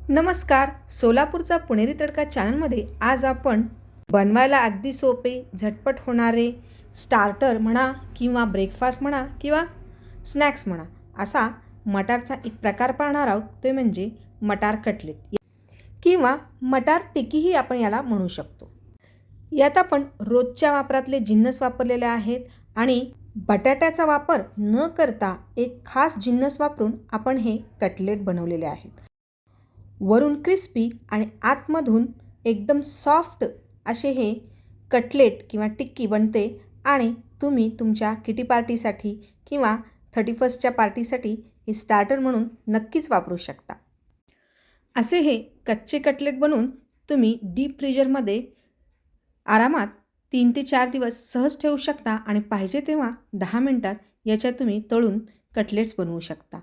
नमस्कार. सोलापूरचा पुणेरी तडका चॅनलमध्ये आज आपण बनवायला अगदी सोपे, झटपट होणारे स्टार्टर म्हणा किंवा ब्रेकफास्ट म्हणा किंवा स्नॅक्स म्हणा असा मटारचा एक प्रकार पाहणार आहोत. ते म्हणजे मटार कटलेट किंवा मटार टिक्कीही आपण याला म्हणू शकतो. यात आपण रोजच्या वापरातले जिन्नस वापरलेले आहेत आणि बटाट्याचा वापर न करता एक खास जिन्नस वापरून आपण हे कटलेट बनवलेले आहेत. वरून क्रिस्पी आणि आतमधून एकदम सॉफ्ट असे हे कटलेट किंवा टिक्की बनते आणि तुम्ही तुमच्या किटी पार्टीसाठी किंवा 31च्या पार्टीसाठी हे स्टार्टर म्हणून नक्कीच वापरू शकता. असे हे कच्चे कटलेट बनवून तुम्ही डीप फ्रीजरमध्ये आरामात 3 ते 4 दिवस सहज ठेवू शकता आणि पाहिजे तेव्हा 10 मिनिटात याच्यात तुम्ही तळून कटलेट्स बनवू शकता.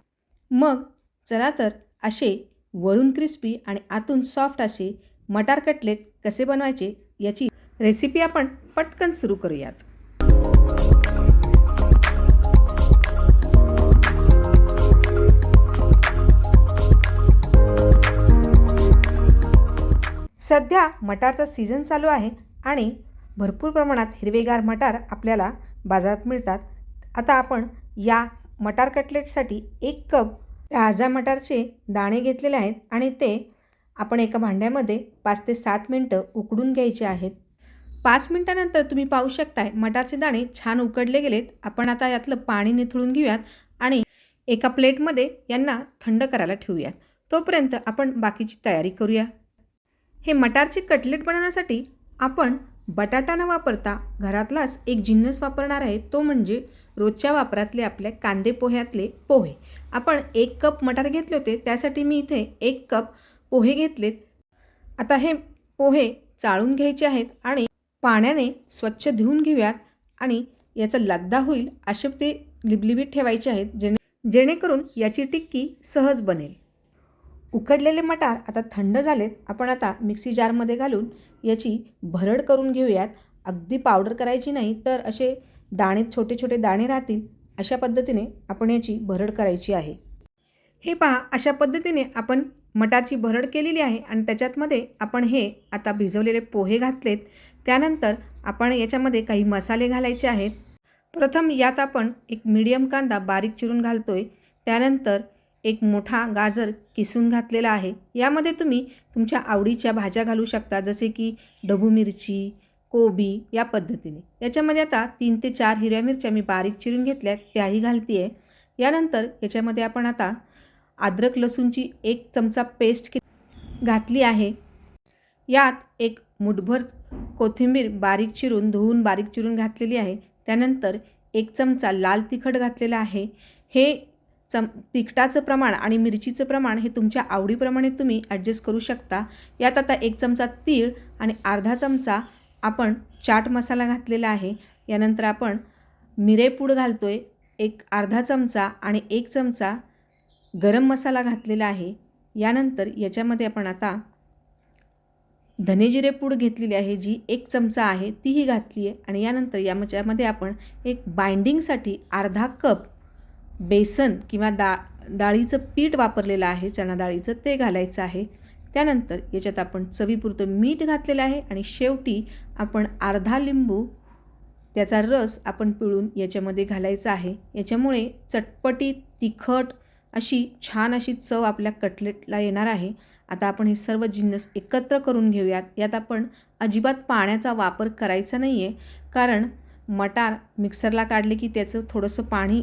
मग चला तर असे वरून क्रिस्पी आणि आतून सॉफ्ट असे मटार कटलेट कसे बनवायचे याची रेसिपी आपण पटकन सुरू करूयात. सध्या मटारचा सीझन चालू आहे आणि भरपूर प्रमाणात हिरवेगार मटार आपल्याला बाजारात मिळतात. आता आपण या मटार कटलेटसाठी 1 कप ताजा मटारचे दाणे घेतलेले आहेत आणि ते आपण एका भांड्यामध्ये 5 ते 7 मिनटं उकडून घ्यायचे आहेत. 5 मिनटानंतर तुम्ही पाहू शकताय मटारचे दाणे छान उकडले गेलेत. आपण आता यातलं पाणी निथळून घेऊयात आणि एका प्लेटमध्ये यांना थंड करायला ठेवूयात. तोपर्यंत आपण बाकीची तयारी करूया. हे मटारचे कटलेट बनवण्यासाठी आपण बटाटा न वापरता घरातलाच एक जिन्नस वापरणार आहे. तो म्हणजे रोजच्या वापरातले आपल्या कांदे पोह्यातले पोहे. आपण 1 कप मटार घेतले होते, त्यासाठी मी इथे 1 कप पोहे घेतलेत. आता हे पोहे चाळून घ्यायचे आहेत आणि पाण्याने स्वच्छ धुवून घेऊयात आणि याचा लगदा होईल असे ते लिबलिबीत ठेवायचे आहेत जेणेकरून याची टिक्की सहज बनेल. उकडलेले मटार आता थंड झालेत. आपण आता मिक्सी जारमध्ये घालून याची भरड करून घेऊयात. अगदी पावडर करायची नाही, तर असे दाणे छोटे छोटे दाणे राहतील अशा पद्धतीने आपण याची भरड करायची आहे. हे पहा, अशा पद्धतीने आपण मटारची भरड केलेली आहे आणि त्याच्यामध्ये आपण हे आता भिजवलेले पोहे घातलेत. त्यानंतर आपण याच्यामध्ये काही मसाले घालायचे आहेत. प्रथम यात आपण एक मीडियम कांदा बारीक चिरून घालतोय. त्यानंतर एक मोठा गाजर किसून घातलेला आहे. यामध्ये तुम्ही तुमच्या आवडीच्या भाज्या घालू शकता, जसे की ढबू मिरची, कोबी या पद्धतीने. याच्यामध्ये आता 3 ते 4 हिरव्या मिरच्या मी बारीक चिरून घेतल्यात, त्याही घालते आहे. यानंतर याच्यामध्ये आपण आता अद्रक लसूणची 1 चमचा पेस्ट घातली आहे. यात एक मुठभर कोथिंबीर बारीक चिरून धुवून बारीक चिरून घातलेली आहे. त्यानंतर 1 चमचा लाल तिखट घातलेला आहे. हे तिखटाचं प्रमाण आणि मिरचीचं प्रमाण हे तुमच्या आवडीप्रमाणे तुम्ही ॲडजस्ट करू शकता. यात आता 1 चमचा तीळ आणि अर्धा चमचा आपण चाट मसाला घातलेला आहे. यानंतर आपण मिरेपूड घालतोय, एक अर्धा चमचा आणि 1 चमचा गरम मसाला घातलेला आहे. यानंतर याच्यामध्ये आपण आता धनेजिरे पूड घेतलेली आहे, जी 1 चमचा आहे, तीही घातली आहे. आणि यानंतर याच्यामध्ये आपण एक बाइंडिंगसाठी अर्धा कप बेसन किंवा डाळीचं पीठ वापरलेलं आहे, चणा डाळीचं, ते घालायचं आहे. त्यानंतर याच्यात आपण चवीपुरतं मीठ घातलेलं आहे आणि शेवटी आपण अर्धा लिंबू त्याचा रस आपण पिळून याच्यामध्ये घालायचा आहे. याच्यामुळे चटपटीत तिखट अशी छान अशी चव आपल्या कटलेटला येणार आहे. आता आपण हे सर्व जिन्नस एकत्र करून घेऊयात. यात आपण अजिबात पाण्याचा वापर करायचा नाही आहे, कारण मटार मिक्सरला काढले की त्याचं थोडंसं पाणी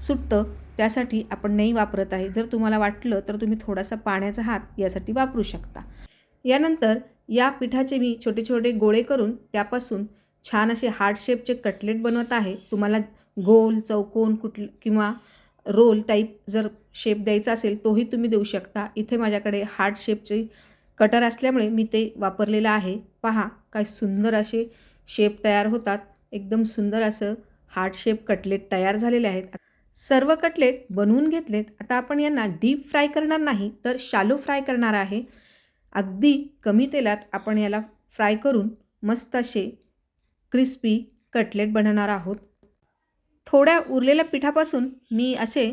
सुटतं, त्यासाठी आपण नाही वापरत आहे. जर तुम्हाला वाटलं तर तुम्ही थोडासा पाण्याचा हात यासाठी वापरू शकता. यानंतर या पिठाचे मी छोटे छोटे गोळे करून त्यापासून छान असे हार्ट शेपचे कटलेट बनवत आहे. तुम्हाला गोल, चौकोन किंवा रोल टाईप जर शेप द्यायचा असेल तोही तुम्ही देऊ शकता. इथे माझ्याकडे हार्ट शेपचे कटर असल्यामुळे मी ते वापरलेलं आहे. पहा, काय सुंदर असे शेप तयार होतात. एकदम सुंदर असं हार्ट शेप कटलेट तयार झालेले आहेत. सर्व कटलेट बनवून घेतलेत. आता आपण यांना डीप फ्राय करणार नाही, तर शॅलो फ्राय करणार आहे. अगदी कमी तेलात आपण याला फ्राय करून मस्त असे क्रिस्पी कटलेट बनवणार आहोत. थोड्या उरलेल्या पिठापासून मी असे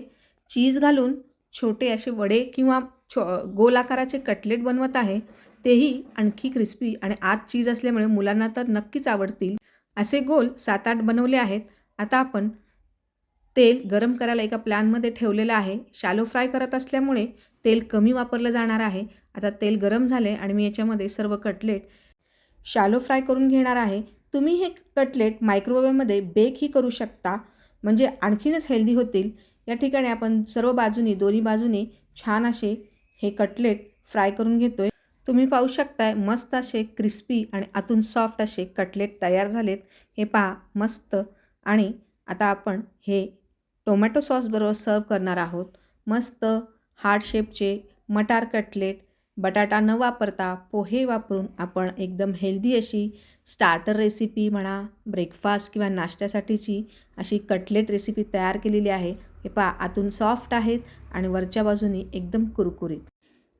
चीज घालून छोटे असे वडे किंवा गोल आकाराचे कटलेट बनवत आहे, तेही आणखी क्रिस्पी आणि आत चीज असल्यामुळे मुलांना तर नक्कीच आवडतील. असे गोल 7-8 बनवले आहेत. आता आपण तेल गरम करायला एका पॅनमध्ये ठेवलेलं आहे. शॅलो फ्राय करत असल्यामुळे तेल कमी वापरलं जाणार आहे. आता तेल गरम झाले आणि मी याच्यामध्ये सर्व कटलेट शॅलो फ्राय करून घेणार आहे. तुम्ही हे कटलेट मायक्रोवेव्हमध्ये बेकही करू शकता, म्हणजे आणखीनच हेल्दी होतील. या ठिकाणी आपण सर्व बाजूनी, दोन्ही बाजूनी छान असे हे कटलेट फ्राय करून घेतोय. तुम्ही पाहू शकताय मस्त असे क्रिस्पी आणि आतून सॉफ्ट असे कटलेट तयार झालेत. हे पहा मस्त. आणि आता आपण हे टोमॅटो सॉसबरोबर सर्व करणार आहोत. मस्त हार्ट शेपचे मटार कटलेट, बटाटा न वापरता पोहे वापरून आपण एकदम हेल्दी अशी स्टार्टर रेसिपी म्हणा, ब्रेकफास्ट किंवा नाश्त्यासाठीची अशी कटलेट रेसिपी तयार केलेली आहे. हे पहा आतून सॉफ्ट आहेत आणि वरच्या बाजूनी एकदम कुरकुरीत.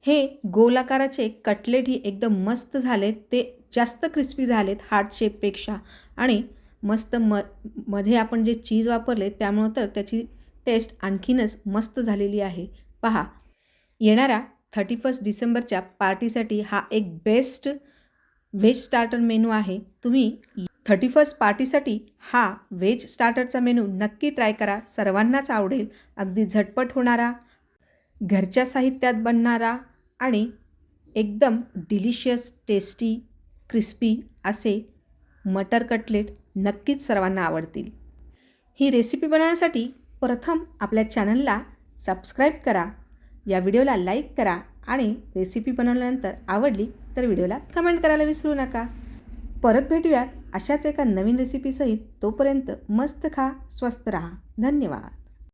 हे गोल आकाराचे कटलेट ही एकदम मस्त झालेत. ते जास्त क्रिस्पी झालेत हार्ट शेपपेक्षा आणि मस्त मध्ये आपण जे चीज वापरले त्यामुळं तर त्याची टेस्ट आणखीनच मस्त झालेली आहे. पहा, येणाऱ्या 31 डिसेंबरच्या पार्टीसाठी हा एक बेस्ट व्हेज स्टार्टर मेनू आहे. तुम्ही 31 पार्टीसाठी हा व्हेज स्टार्टरचा मेनू नक्की ट्राय करा. सर्वांनाच आवडेल. अगदी झटपट होणारा, घरच्या साहित्यात बनणारा आणि एकदम डिलिशियस, टेस्टी, क्रिस्पी असे मटर कटलेट नक्कीच सर्वांना आवडतील. ही रेसिपी बनवण्यासाठी प्रथम आपल्या चॅनलला सबस्क्राईब करा, या व्हिडिओला लाईक करा आणि रेसिपी बनवल्यानंतर आवडली तर व्हिडिओला कमेंट करायला विसरू नका. परत भेटूयात अशाच एका नवीन रेसिपीसहित. तोपर्यंत मस्त खा, स्वस्त रहा. धन्यवाद.